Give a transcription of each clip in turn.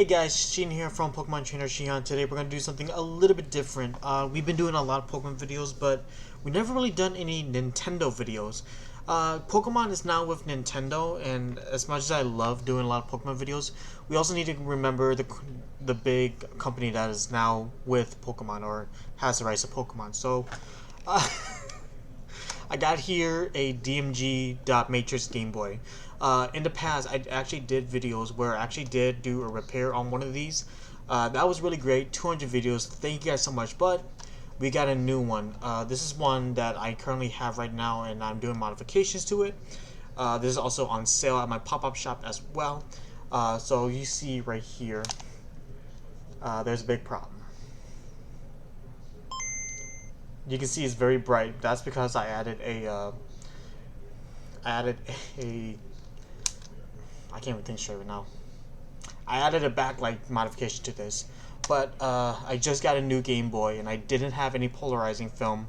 Hey guys, Sheen here from Pokemon Trainer Shihan. Today we're going to do something a little bit different. We've been doing a lot of Pokemon videos, but we never really done any Nintendo videos. Pokemon is now with Nintendo, and as much as I love doing a lot of Pokemon videos, we also need to remember the big company that is now with Pokemon, or has the rights to Pokemon. So, uh, I got here a DMG Matrix Game Boy. In the past, I actually did videos where I actually did do a repair on one of these. That was really great. 200 videos. Thank you guys so much. But we got a new one. This is one that I currently have right now, and I'm doing modifications to it. This is also on sale at my pop-up shop as well. So you see right here, there's a big problem. You can see it's very bright. That's because I added a I can't even think straight right now. I added a backlight modification to this, but I just got a new Game Boy and I didn't have any polarizing film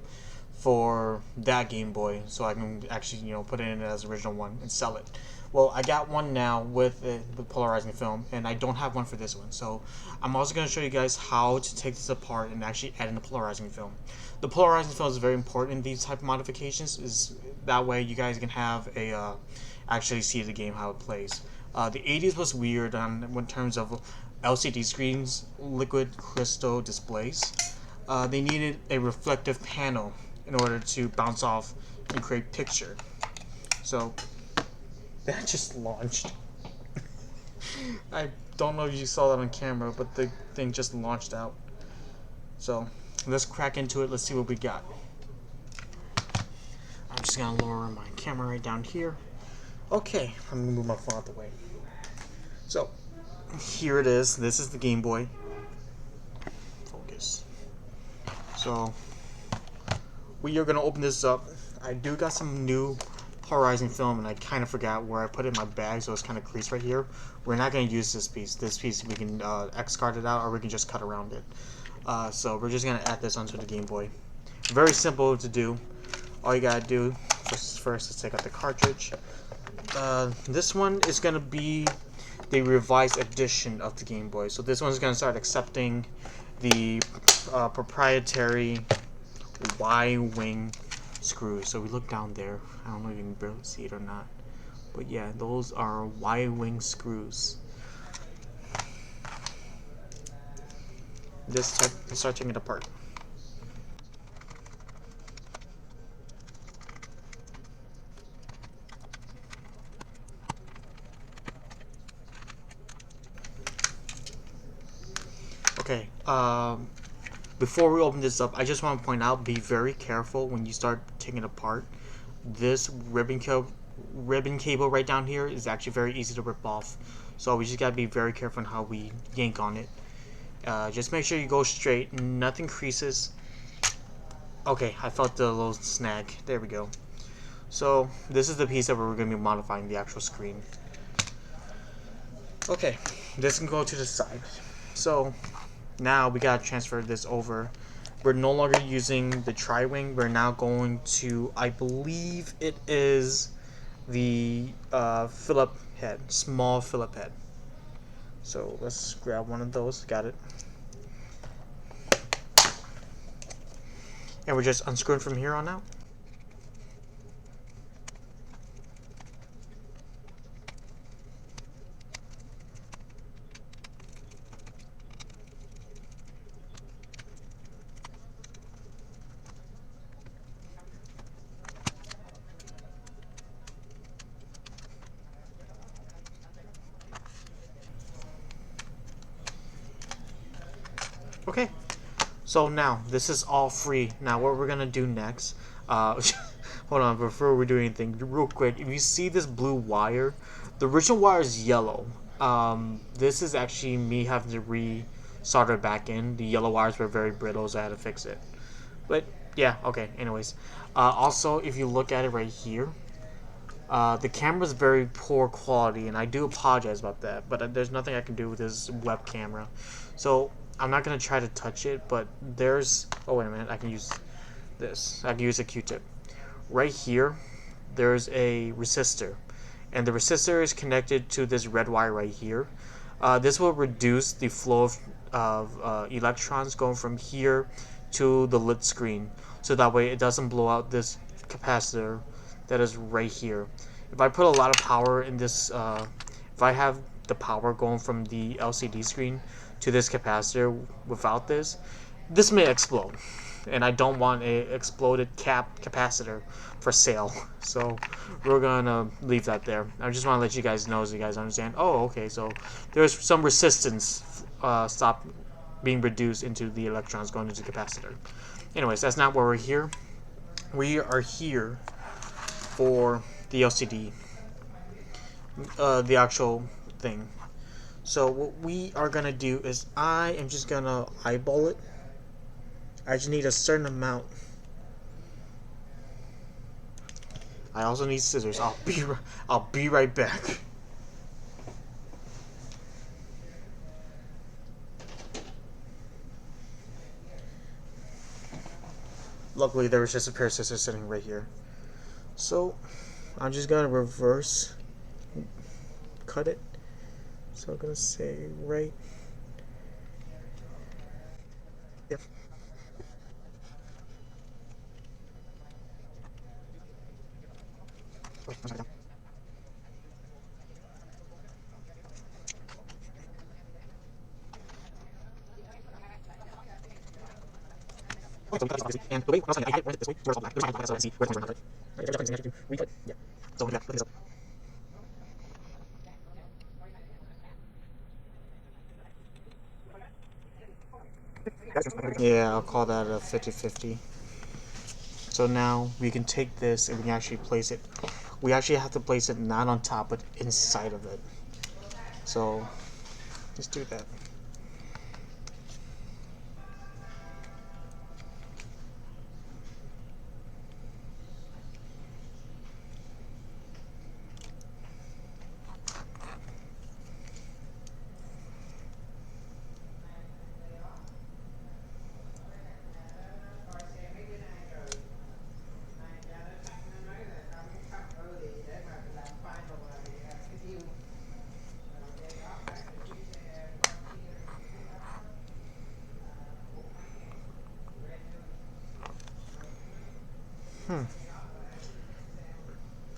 for that Game Boy, so I can actually put it in as original one and sell it. Well, I got one now with polarizing film, and I don't have one for this one. So I'm also going to show you guys how to take this apart and actually add in the polarizing film. The polarizing film is very important in these type of modifications. Is that way you guys can have a actually see the game how it plays. The 80s was weird in terms of LCD screens, liquid crystal displays. They needed a reflective panel in order to bounce off and create picture. So that just launched. I don't know if you saw that on camera, but the thing just launched out. So let's crack into it. Let's see what we got. I'm just gonna lower my camera right down here. Okay, I'm gonna move my phone out the way. So here it is. This is the Game Boy. Focus. So we are gonna open this up. I do got some new polarizing film, and I kind of forgot where I put it in my bag, so it's kind of creased right here. We're not going to use this piece. This piece we can X-card it out, or we can just cut around it. So we're just going to add this onto the Game Boy. Very simple to do. All you got to do first is take out the cartridge. This one is going to be the revised edition of the Game Boy. So this one's going to start accepting the proprietary Y-wing screws. So we look down there. I don't know if you can barely see it or not, but yeah, those are Y-wing screws. Let's start taking it apart. Okay, before we open this up, I just want to point out, be very careful when you start taking it apart. This ribbon cable right down here is actually very easy to rip off. So we just gotta be very careful on how we yank on it. Just make sure you go straight, nothing creases. Okay, I felt the little snag. There we go. So this is the piece that we're gonna be modifying the actual screen. Okay, this can go to the side. So now we gotta transfer this over. We're no longer using the tri-wing. We're now going to, I believe it is the Phillip head, small Phillip head. So let's grab one of those. Got it. And we're just unscrewing from here on out. Okay, so now this is all free. Now what we're gonna do next, hold on, before we do anything, real quick, if you see this blue wire, the original wire is yellow. This is actually me having to re-solder it back in. The yellow wires were very brittle, so I had to fix it. But yeah, okay, anyways. Also, if you look at it right here, the camera's very poor quality, and I do apologize about that, but there's nothing I can do with this web camera. So I'm not going to try to touch it, but there's, oh wait a minute, I can use this. I can use a Q-tip. Right here, there's a resistor, and the resistor is connected to this red wire right here. This will reduce the flow of electrons going from here to the lit screen, so that way it doesn't blow out this capacitor that is right here. If I put a lot of power in this, if I have the power going from the LCD screen to this capacitor without this, this may explode, and I don't want a exploded capacitor for sale. So we're gonna leave that there. I just want to let you guys know, so you guys understand. Oh, okay. So there's some resistance stop being reduced into the electrons going into the capacitor. Anyways, that's not why we're here. We are here for the LCD, the actual thing. So what we are gonna do is I am just gonna eyeball it. I just need a certain amount. I also need scissors. I'll be right back. Luckily, there was just a pair of scissors sitting right here. So I'm just gonna reverse cut it. So I'm gonna say right. Yep. And the way I hit this way, where's all black? There's my black, so I see where the corners are, right? Every time you recut. Yeah. So look at this up. Yeah, I'll call that a 50-50. So now we can take this and we can actually place it. We actually have to place it not on top, but inside of it. So let's do that.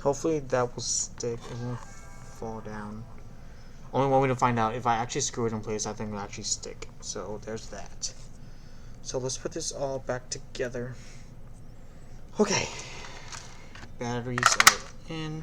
Hopefully that will stick and won't fall down. Only one way to find out, if I actually screw it in place, I think it'll actually stick. So there's that. So let's put this all back together. Okay. Batteries are in.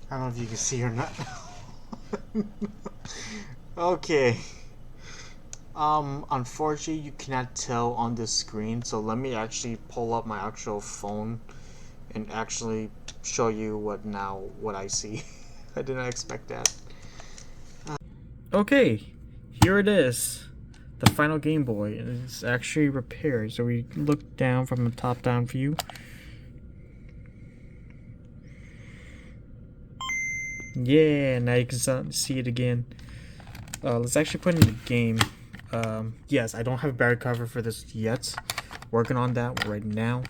I don't know if you can see or not. Okay. Unfortunately, you cannot tell on this screen, so let me actually pull up my actual phone and actually show you what I see. I did not expect that. Okay, here it is. The final Game Boy. It's actually repaired. So we look down from the top-down view. Yeah, now you can see it again. Let's actually put in the game. Yes, I don't have a battery cover for this yet. Working on that right now.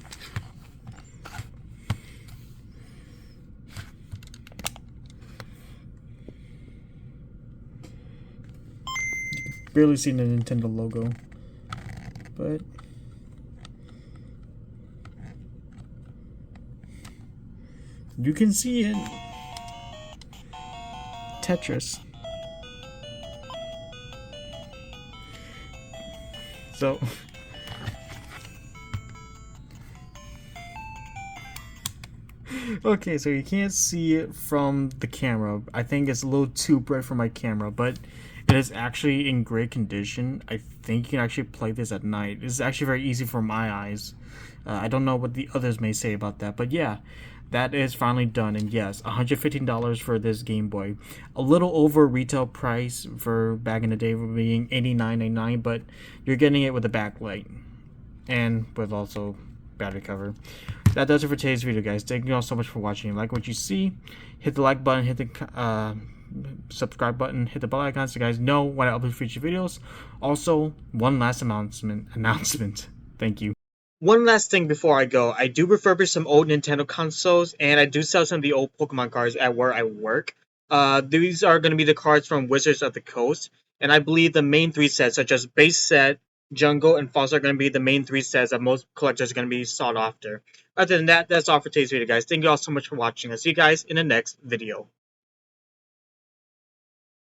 You can barely see the Nintendo logo, but you can see it. Tetris. So okay, so you can't see it from the camera. I think it's a little too bright for my camera, but it is actually in great condition. I think you can actually play this at night. It's actually very easy for my eyes. I don't know what the others may say about that, but yeah, that is finally done. And yes, $115 for this Game Boy. A little over retail price for back in the day for being $89.99, but you're getting it with a backlight and with also battery cover. That does it for today's video, guys. Thank you all so much for watching. Like what you see, hit the like button, hit the subscribe button, hit the bell icon so you guys know when I upload future videos. Also, one last announcement. Thank you. One last thing before I go, I do refurbish some old Nintendo consoles, and I do sell some of the old Pokemon cards at where I work. These are going to be the cards from Wizards of the Coast, and I believe the main three sets, such as Base Set, Jungle, and False, are going to be the main three sets that most collectors are going to be sought after. Other than that, that's all for today's video, guys. Thank you all so much for watching. I'll see you guys in the next video.